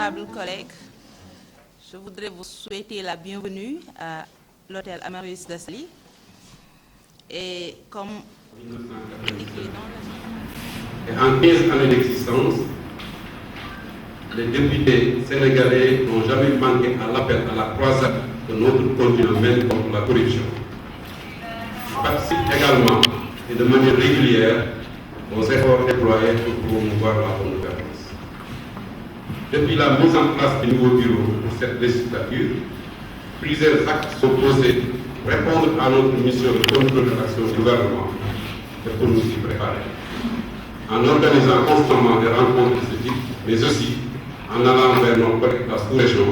Honorables collègues, je voudrais vous souhaiter la bienvenue à l'hôtel Amarius de Saly. Et comme écrit dans Et en 15 années d'existence, les députés sénégalais n'ont jamais manqué à l'appel à la croisade que notre continent mène contre la corruption. Ils participent également et de manière régulière aux efforts déployés pour promouvoir la bonne gouvernance. Depuis la mise en place du nouveau bureau pour cette législature, plusieurs actes sont posés pour répondre à notre mission de contrôle de l'action du gouvernement et pour nous y préparer. En organisant constamment des rencontres de ce type, mais aussi en allant vers nos collègues de la sous-région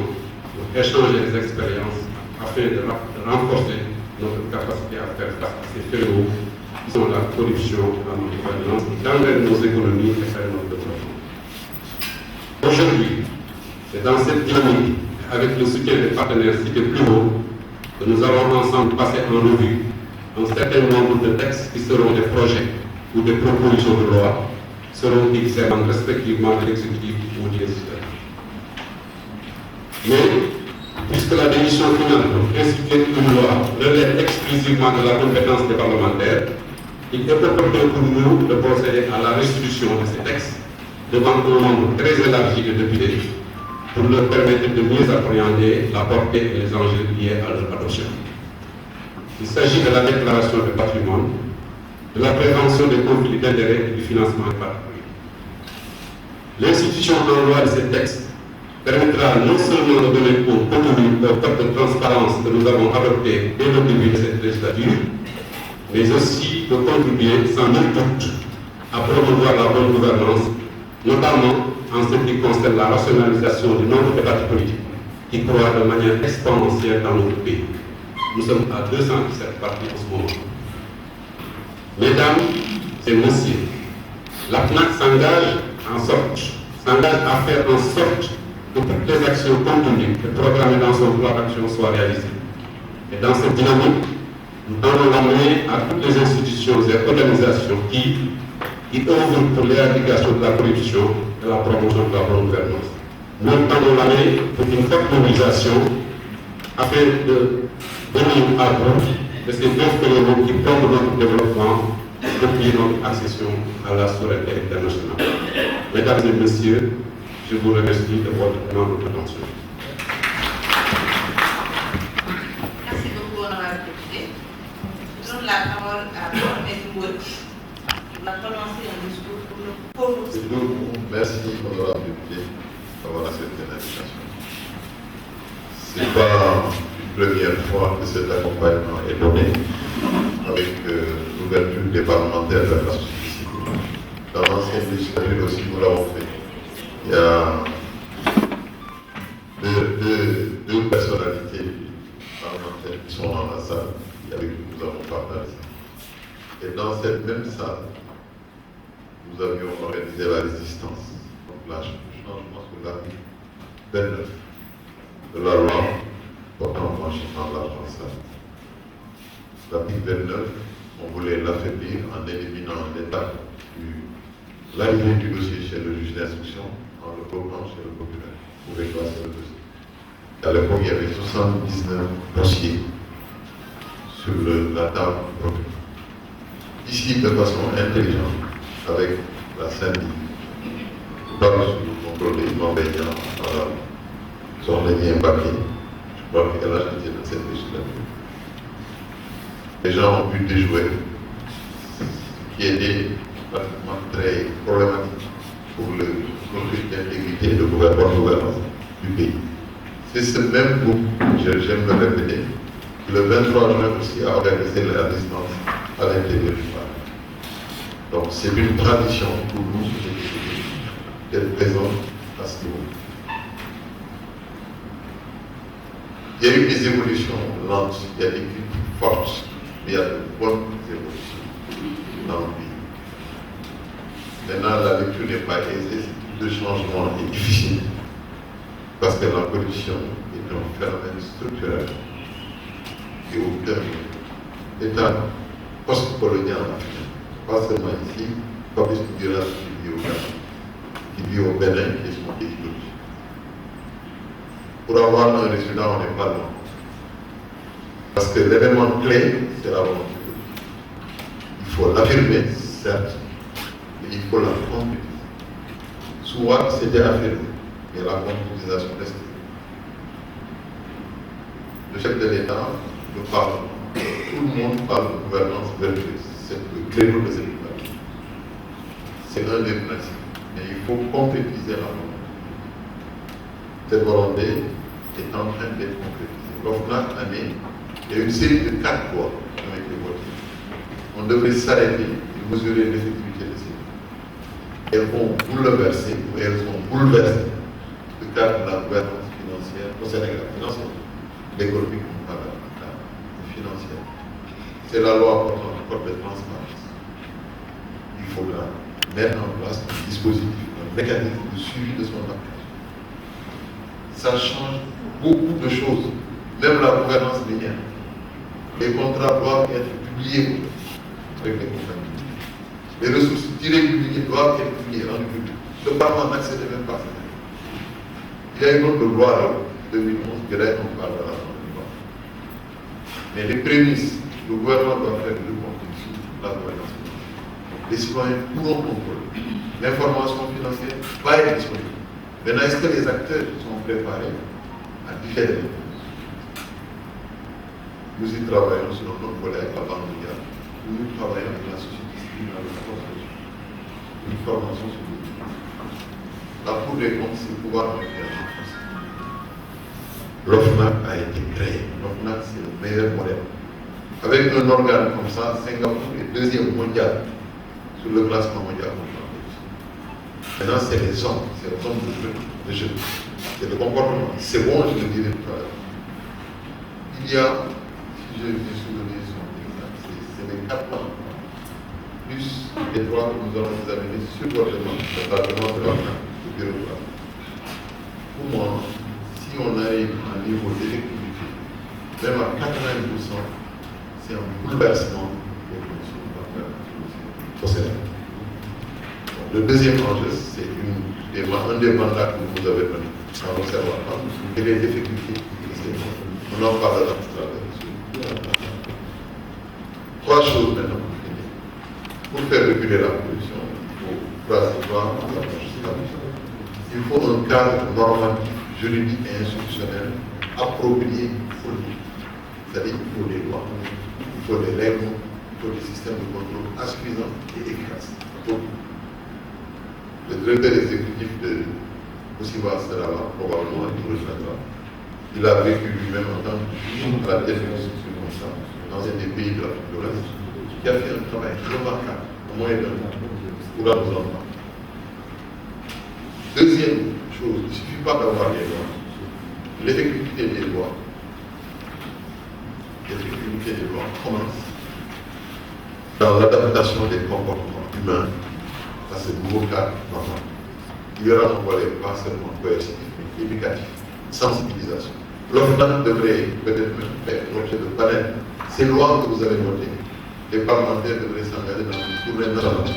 pour échanger des expériences afin de renforcer notre capacité à faire face à ces fléaux qui sont la corruption, la non-gouvernance, qui gangrènent nos économies et faire notre développement. Aujourd'hui, c'est dans cette dynamique, avec le soutien des partenaires cités plus haut, que nous allons ensemble passer en revue un certain nombre de textes qui seront des projets ou des propositions de loi seront examinés respectivement de l'exécutif ou du législatif. Mais, puisque la décision finale pour instituer une loi relève exclusivement de la compétence des parlementaires, il est opportun pour nous de procéder à la restitution de ces textes devant un nombre très élargi de députés pour leur permettre de mieux appréhender la portée et les enjeux liés à leur adoption. Il s'agit de la déclaration de patrimoine, de la prévention des conflits d'intérêts et du financement des partis. L'institution en loi de ces textes permettra non seulement de donner au contenu au code de transparence que nous avons adopté dès le début de cette législature, mais aussi de contribuer sans nul doute à promouvoir la bonne gouvernance, notamment en ce qui concerne la rationalisation du nombre de partis politiques qui croît de manière exponentielle dans notre pays. Nous sommes à 217 partis en ce moment. Mesdames et messieurs, la FNAC s'engage à faire en sorte que toutes les actions contenues et programmées dans son plan d'action soient réalisées. Et dans cette dynamique, nous tendons l'amener à toutes les institutions et organisations qui œuvrent pour l'éradication de la corruption et la promotion de la bonne gouvernance. Nous tendons l'amener pour une forte mobilisation afin de venir à bout de ces deux phénomènes qui plombent notre développement depuis notre accession à la souveraineté internationale. Mesdames et messieurs, je vous remercie de votre attention. Merci beaucoup, honorable député. Je donne la parole à M. Wood qui va prononcer un discours pour nous. Merci, honorable député, d'avoir accepté l'invitation. Ce n'est pas une première fois que cet accompagnement est donné avec l'ouverture des parlementaires de la société civile. Dans l'ancienne législature aussi, nous l'avons fait. Il y a deux personnalités parlementaires qui sont dans la salle et avec qui nous avons partagé. Et dans cette même salle, nous avions organisé la résistance. Donc là, je pense que l'article 29 de la loi portant blanchiment de l'argent sale. L'article 29, on voulait l'affaiblir en éliminant l'étape de l'arrivée du dossier chez le juge d'instruction, en le bloquant chez le procureur pour classer le dossier. À l'époque, il y avait 79 dossiers sur la table du procureur. Ici, de façon intelligente, avec la CENI, je parle sous le contrôle de Yvan Baignan, son dernier papier, je crois qu'elle a acheté de cette législature. Les gens ont pu déjouer, ce qui était pratiquement très problématique pour le conflit d'intégrité et de gouvernance du pays. C'est ce même groupe, j'aime le répéter, qui le 23 juin aussi a organisé la résistance à l'intérieur du parti. Donc c'est une tradition pour nous d'être présents à ce niveau. Il y a eu des évolutions lentes, il y a des critiques fortes, mais il y a de bonnes évolutions dans le pays. Maintenant, la lecture n'est pas aisée, le changement est difficile, parce que la corruption est un phénomène structurel qui est au cœur de l'État post-colonial africain. Pas seulement ici, Fabrice Touguera qui vit au Bénin, qui est son pays d'origine. pour avoir un résultat, on n'est pas loin. Parce que l'élément clé, c'est la volonté politique. Il faut l'affirmer, certes, mais il faut la concrétiser. Souvent, c'était affirmé, mais la concrétisation reste. Le chef de l'État, le Parlement, tout le monde parle de gouvernance vertueuse. C'est le credo de cette gouvernance. C'est un des principes. Mais il faut concrétiser la volonté. Cette volonté est en train d'être concrétisée. L'OFNAC a mis, il y a une série de 4 lois qui ont été votées. On devrait s'arrêter et mesurer l'effectivité de ces lois. Elles vont bouleverser, ou elles ont bouleversé le cadre de la gouvernance financière au Sénégal. Financière, l'économique, financière. C'est la loi portant le code de transparence. Il faudra mettre en place un dispositif, un mécanisme de suivi de son application. Ça change beaucoup de choses, même la gouvernance minière. Les contrats doivent être publiés avec les compagnies. Les ressources tirées du minier doivent être publiées en public. Le Parlement n'accède même pas à ça. Il y a une autre loi de 2011 que là on parle de la loi. Mais les prémices, le gouvernement doit faire le contenu sur la gouvernance financière. Les citoyens pourront contrôler. L'information financière va être disponible. Maintenant, est-ce que les acteurs sont préparés à différer? Nous y travaillons sur notre volet avec la Banque mondiale. Nous travaillons avec la société civile dans le processus. Une formation sur le sujet. La Cour des comptes, c'est le pouvoir mondial. L'OFNAC a été créé. L'OFNAC, c'est le meilleur modèle. Avec un organe comme ça, Singapour est deuxième mondial sur le classement mondial. Maintenant, c'est les hommes de jeu. C'est le comportement. C'est bon, je le dirai tout à l'heure. Il y a, si je vais souligner son exemple, c'est les 4 ans, plus les 3 que nous allons examiner sur votre demande, le département de l'OFNAC, le bureau de l'OFNAC. Pour moi, si on arrive à un niveau d'effectivité, même à 80%, c'est un bouleversement des conditions de l'affaire au Sénégal. Le deuxième enjeu, c'est un des mandats que vous avez donné à l'Observatoire, et les difficultés. On en parlera tout à l'heure. 3 choses maintenant pour finir. Pour faire reculer la corruption, il faut un cadre normatif, juridique et institutionnel approprié pour nous. C'est-à-dire qu'il faut des lois, il faut des règles, il faut des systèmes de contrôle insuffisants et efficaces. Le directeur exécutif de Moussiba Sarava, probablement, il a vécu lui-même en tant que à la tête d'une structure comme ça, dans un des pays de l'Afrique de l'Ouest, qui a fait un travail remarquable, au moyen d'un an, pour la nous en parler. Deuxième chose, il ne suffit pas d'avoir des lois. L'effectivité des lois, commence dans l'adaptation des comportements humains à ce nouveau cadre normal. Il y aura un volet pas seulement coercitif, mais éducatif, sensibilisation. L'OFNAC devrait peut-être même faire l'objet de panel. Ces lois que vous avez votées, les parlementaires devraient s'engager dans une tournée nationale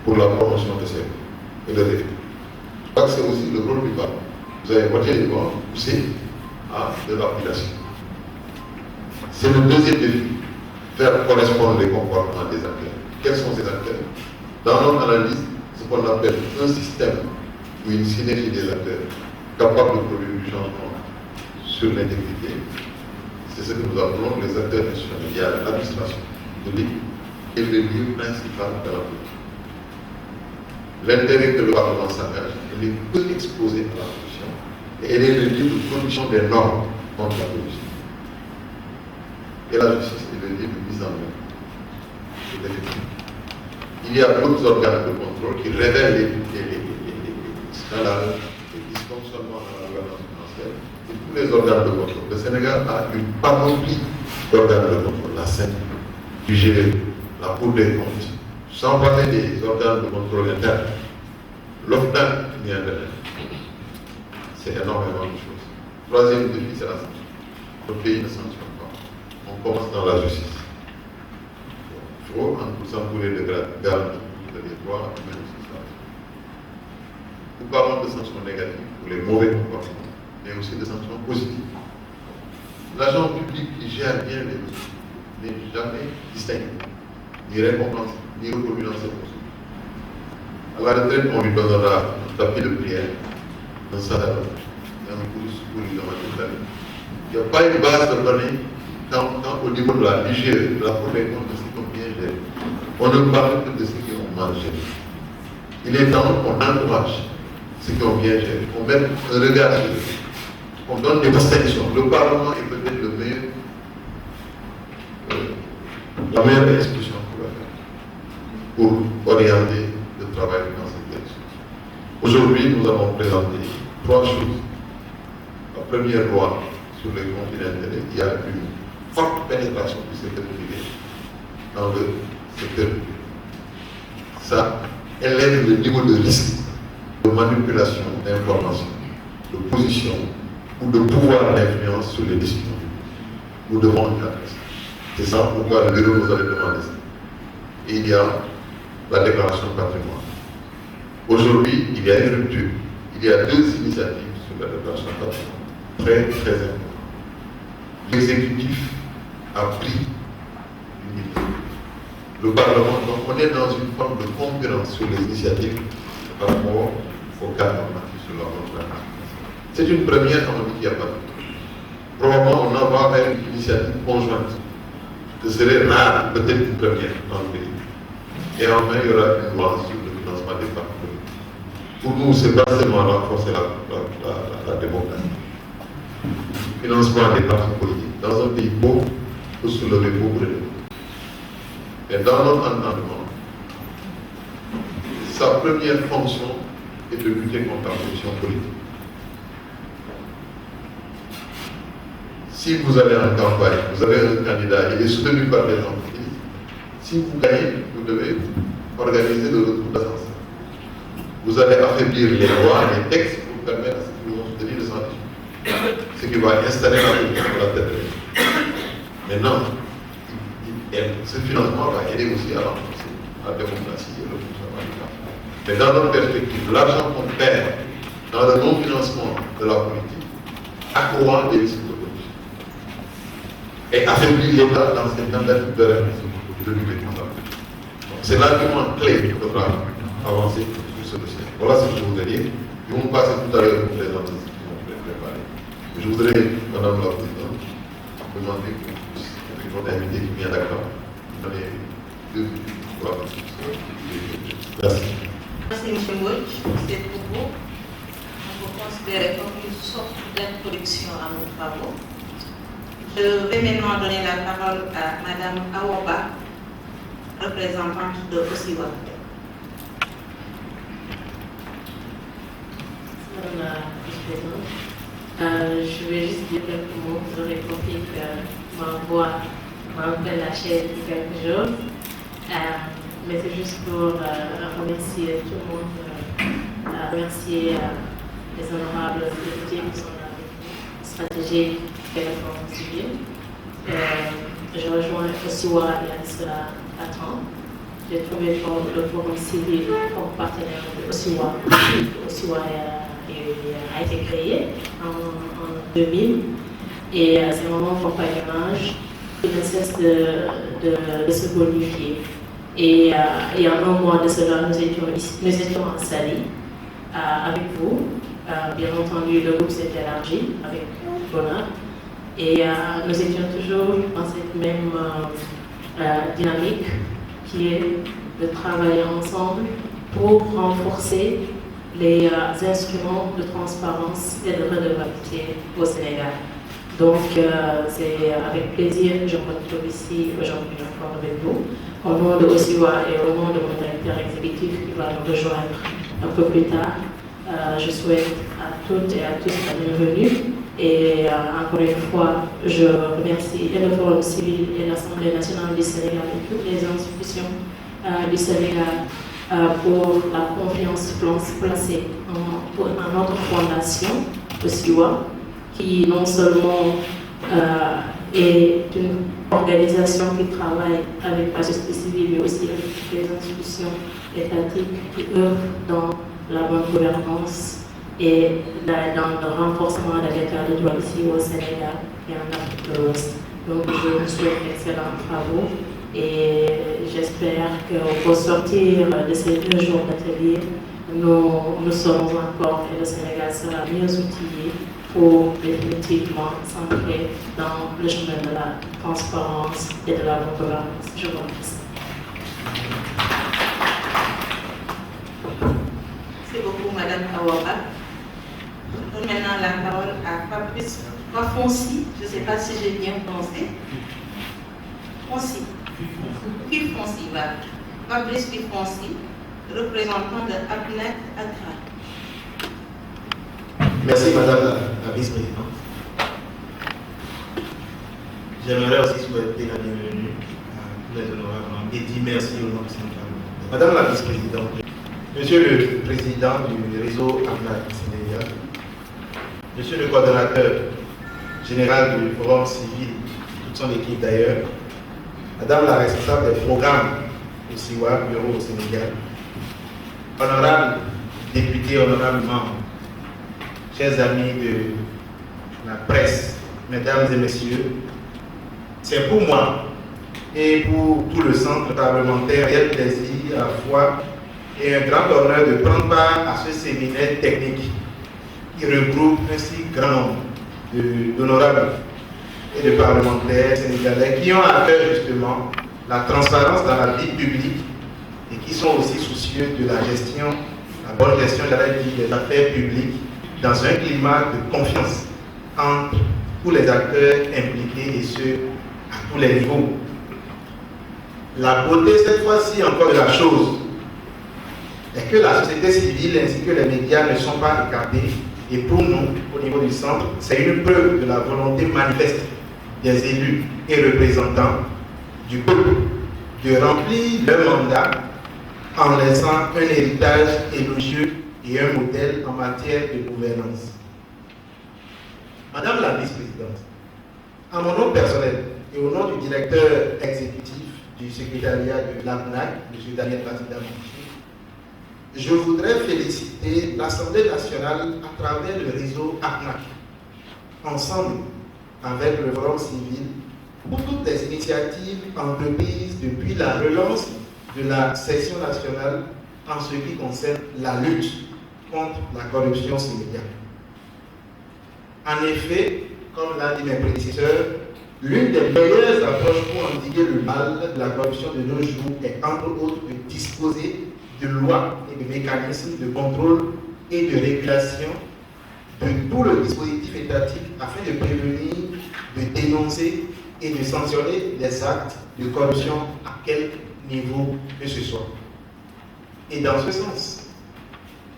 pour la promotion de ces lois et de l'éthique. Je crois que c'est aussi le rôle du Parlement. Vous avez voté les lois poussées à de l'application. C'est le deuxième défi, faire correspondre les comportements des acteurs. Quels sont ces acteurs? Dans notre analyse, ce qu'on appelle un système ou une synergie des acteurs capable de produire du changement sur l'intégrité, c'est ce que nous appelons les acteurs institutionnels. Il y a l'administration publique et le lieu principal de la politique. L'intérêt que le Parlement s'engage, il est peu exposé à la corruption et elle est le lieu de production des normes contre la corruption. Et la justice est le lieu de mise en œuvre de l'effectif. Il y a d'autres organes de contrôle qui révèlent les scandales, les dysfonctionnements dans la gouvernance financière, et tous les organes de contrôle. Le Sénégal a une panoplie d'organes de contrôle, la CEN, l'IGE, la Cour des comptes, sans parler des organes de contrôle interne. L'OFNAC vient de l'aide. C'est énormément de choses. Troisième défi, c'est la sanction. Le pays ne sanctionne pas. On commence dans la justice. Il faut s'entourer de garanties de les droits humains et sociaux. Nous parlons de sanctions négatives pour les mauvais comportements mais aussi des sanctions positives. L'agent public qui gère bien les dossiers n'est jamais distingué, ni récompensé, ni reconnu dans ses poursuites. À la retraite, on lui donnera un tapis de prière, un salaire, et un pouce pour lui demander de l'année. Il n'y a pas une base de données quand au niveau de la l'IGE, de la Cour des comptes, de ce qu'on vient gérer. On ne parle que de ce qui ont mal géré. Il est temps qu'on encourage ce qu'on vient gérer, qu'on mette un regard sur eux, qu'on donne des distinctions. Le Parlement est peut-être le meilleur, la meilleure institution pour orienter le travail dans cette direction. Aujourd'hui, nous avons présenté 3 choses. La première loi sur les conflits d'intérêts, il y a une forte pénétration du secteur privé dans le secteur public. Ça élève le niveau de risque de manipulation d'informations, de position ou de pouvoir d'influence sur les décisions publiques. Nous devons encadrer ça. C'est ça pourquoi le bureau nous avait demandé ça. Et il y a la déclaration de patrimoine. Aujourd'hui, il y a une rupture. Il y a 2 initiatives sur la déclaration de patrimoine. Très, très importantes. L'exécutif a pris une idée. Le Parlement, donc on est dans une forme de concurrence sur les initiatives par rapport au cadre normatif sur la bonne gouvernance. C'est une première, on dit qu'il n'y a pas de. Probablement, on en va vers une initiative conjointe. Ce serait rare, peut-être une première dans le pays. Et enfin, il y aura une loi sur le financement des partis politiques. Pour nous, ce n'est pas seulement renforcer la démocratie. Le financement des partis politiques. Dans un pays pauvre, il faut soulever beaucoup de défis. Et dans notre entendement, sa première fonction est de lutter contre la corruption politique. Si vous allez en campagne, vous avez un candidat, il est soutenu par les entreprises. Si vous gagnez, vous devez organiser le retour d'ascenseur. Vous allez affaiblir les lois, les textes pour permettre à ceux qui vont soutenir le scientifique. Ce qui va installer la corruption de la tête de l'État. Maintenant, ce financement va aider aussi à renforcer la démocratie et le fonctionnement du parti. Mais dans notre perspective, l'argent qu'on perd dans le non-financement de la politique accroît des risques de corruption et affaiblit l'État dans ses tentatives de répression de lutter contre la corruption. C'est l'argument clé qu'il faudra avancer sur ce dossier. Voilà ce que je voudrais dire. Ils vont passer tout à l'heure pour les analyses qui vont préparer. Je voudrais, Madame la Présidente, demander que votre invité qui vient d'accord. Vous avez 2 minutes pour la discussion. Merci. Merci, M. Mbodj, pour ces propos. On peut considérer comme une sorte d'introduction à nos travaux. Je vais maintenant donner la parole à Mme Awoba, représentante de Osiwa. Madame la Présidente, je vais juste dire quelques mots. Vous aurez compris que ma voix m'a un peu lâché depuis quelques jours. Mais c'est juste pour remercier tout le monde, remercier les honorables députés qui sont là avec nous, stratégie et réforme civile. Je rejoins Osiwa et Anissola à temps. J'ai trouvé le Forum civil comme partenaire de Osiwa. Osiwa a été créé en 2000 et c'est un moment compagnonnage qui ne cesse de se bonifier. Et il y a un mois de cela, nous étions en Saly avec vous. Bien entendu, le groupe s'est élargi avec bonheur. Et nous étions toujours dans cette même dynamique qui est de travailler ensemble pour renforcer les instruments de transparence et de redevabilité au Sénégal. Donc, c'est avec plaisir que je me retrouve ici aujourd'hui encore avec vous. Au nom de Osiwa et au nom de mon directeur exécutif qui va nous rejoindre un peu plus tard, je souhaite à toutes et à tous la bienvenue. Et encore une fois, je remercie et le Forum civil et l'Assemblée nationale du Sénégal et toutes les institutions du Sénégal pour la confiance placée en notre fondation, Osiwa, qui non seulement est une organisation qui travaille avec la société civile, mais aussi avec toutes les institutions étatiques qui œuvrent dans la bonne gouvernance et dans le renforcement de l'état de droit ici au Sénégal et en Afrique de l'Ouest. Donc je vous souhaite d'excellents travaux et j'espère qu'au sortir de ces 2 jours d'atelier, nous serons encore et le Sénégal sera mieux outillé pour définitivement s'ancrer dans le chemin de la transparence et de la bonne gouvernance. Je vous remercie. Merci beaucoup, Madame Awaba. Je donne maintenant la parole à Fabrice Fonsi. Je ne sais pas si j'ai bien prononcé. Fonsi. Fonsi, voilà. Fabrice Fonsi, représentant de APNEC Accra. Merci Madame la Vice-Présidente. J'aimerais aussi souhaiter la bienvenue à tous les honorables et dire merci au nom du Sénégal. Madame la Vice-Présidente, Monsieur le Président du réseau APNAC Sénégal, Monsieur le Coordonnateur général du Forum civil, toute son équipe d'ailleurs, Madame la responsable des programmes au SIWA, bureau au Sénégal, honorables députés, honorables membres, chers amis de la presse, mesdames et messieurs, c'est pour moi et pour tout le centre parlementaire un réel plaisir à la fois et un grand honneur de prendre part à ce séminaire technique qui regroupe un si grand nombre d'honorables et de parlementaires sénégalais qui ont à cœur justement la transparence dans la vie publique et qui sont aussi soucieux de la gestion, la bonne gestion des affaires publiques dans un climat de confiance entre tous les acteurs impliqués et ceux à tous les niveaux. La beauté cette fois-ci encore de la chose est que la société civile ainsi que les médias ne sont pas écartés et pour nous, au niveau du centre, c'est une preuve de la volonté manifeste des élus et représentants du peuple de remplir leur mandat en laissant un héritage élogieux et un modèle en matière de gouvernance. Madame la Vice-Présidente, à mon nom personnel et au nom du directeur exécutif du secrétariat de l'APNAC, M. Daniel Bazida, je voudrais féliciter l'Assemblée nationale à travers le réseau APNAC, ensemble avec le Forum civil, pour toutes les initiatives entreprises depuis la relance de la session nationale en ce qui concerne la lutte contre la corruption sénégalaise. En effet, comme l'a dit mes prédécesseurs, l'une des meilleures approches pour endiguer le mal de la corruption de nos jours est entre autres de disposer de lois et de mécanismes de contrôle et de régulation de tout le dispositif étatique afin de prévenir, de dénoncer et de sanctionner les actes de corruption à quel niveau que ce soit. Et dans ce sens,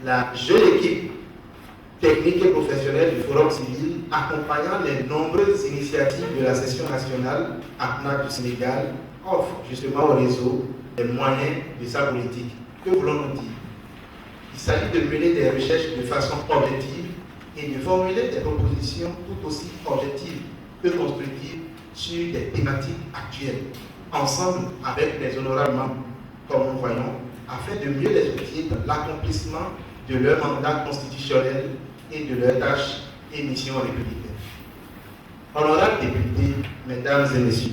la jeune équipe technique et professionnelle du Forum civil, accompagnant les nombreuses initiatives de la session nationale APNAC du Sénégal, offre justement au réseau les moyens de sa politique. Que voulons-nous dire? Il s'agit de mener des recherches de façon objective et de formuler des propositions tout aussi objectives que constructives sur des thématiques actuelles, ensemble avec les honorables membres, comme nous voyons, afin de mieux les outiller dans l'accomplissement de leur mandat constitutionnel et de leurs tâches et missions républicaines. Honorables députés, mesdames et messieurs,